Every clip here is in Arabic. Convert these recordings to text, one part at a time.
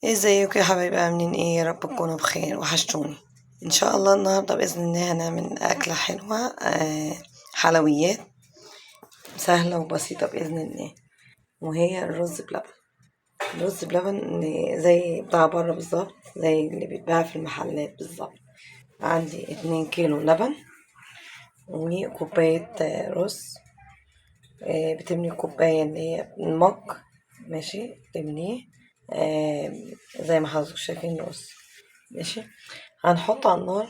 ازيكم يا حبايبي، عاملين ايه؟ يا رب تكونوا بخير، وحشتوني. ان شاء الله النهارده باذن الله هنعمل اكله حلوه، حلويات سهله وبسيطه باذن الله، وهي الرز بلبن. الرز بلبن زي بتاع بره بالظبط، زي اللي بيتباع في المحلات بالظبط. عندي 2 كيلو لبن وكوبايه رز. بتملي كوبايه اللي هي المج، ماشي، تمليه آه، زي ما حضرتك شايفين الرز، ماشي. هنحطه على النار،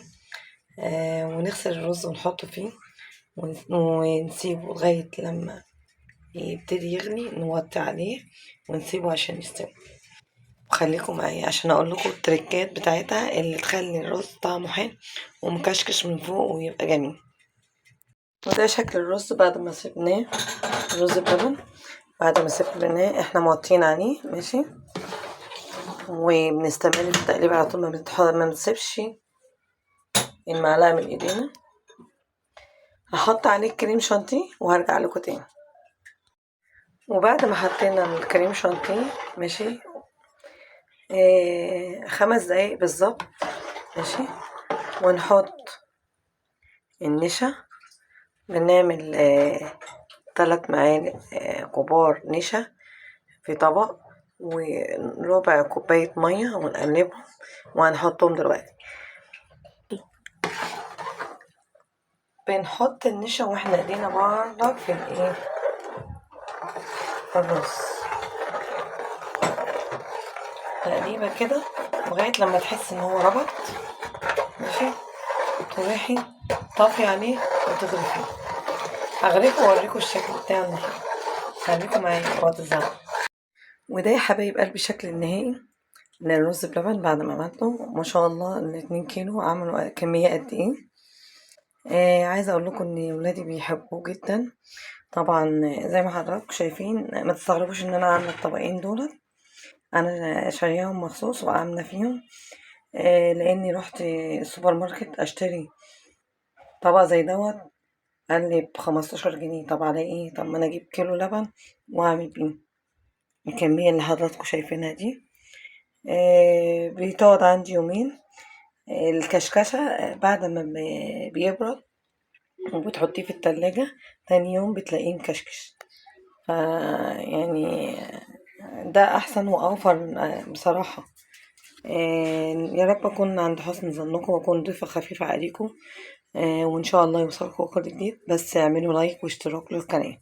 ونغسل الرز ونحطه فيه، ونسيبه لغاية لما يبتدي يغلي، نوطي عليه ونسيبه عشان يستوي. وخليكم معايا عشان اقول لكم التريكات بتاعتها اللي تخلي الرز طعمه حلو ومكشكش من فوق ويبقى جميل. وده شكل الرز بعد ما سبناه، الرز بلبن بعد ما سبناه احنا موطين عليه، ماشي. وبنستمر في التقليب على طول، ما بنسيبش المعلقة من ايدينا. هحط عليه كريم شانتيه وهرجع لكم تاني. وبعد ما حطينا الكريم شانتيه، ماشي، 5 دقايق بالظبط، ماشي. ونحط النشا، بنعمل 3 معالق كبار نشا في طبق، وربع كوباية مية، ونقلبهم وهنحطهم دلوقتي. بنحط النشا واحنا ايدينا برضك في الايه، في الرز، تقريبا كده لغاية لما تحس ان هو ربط، ماشي. تروحي طافي عليه وتغرفيه. هغرفه واوريكم الشكل بتاعه النهائي، خليكم معايا اوعوا تزعلوا. وده يا حبايب قلبي الشكل النهائي للرز بلبن بعد ما عملته. ما شاء الله ال2 كيلو عملوا كمية قد ايه. عايزة اقول لكم ان ولادي بيحبوه جدا طبعا. زي ما حضراتكم شايفين، ما تستغربوش ان انا عاملة الطبقين دول، انا شارياهم مخصوص وعاملة فيهم، لاني رحت السوبر ماركت اشتري طبق زي دوت، قال لي ب15 جنيه. طب على ايه؟ طب ما انا اجيب كيلو لبن واعمل بيه الكمية اللي حضراتكم شايفينها دي. بتقعد عندي يومين. الكشكشة بعد ما بيبرد وبتحطيه في التلاجة، تاني يوم بتلاقيه مكشكش. ف يعني ده احسن واوفر بصراحة. يا رب اكون عند حسن ظنكم واكون ضيفة خفيفة عليكم. وان شاء الله يوصلكم كل جديد، بس اعملوا لايك واشتراك للقناة.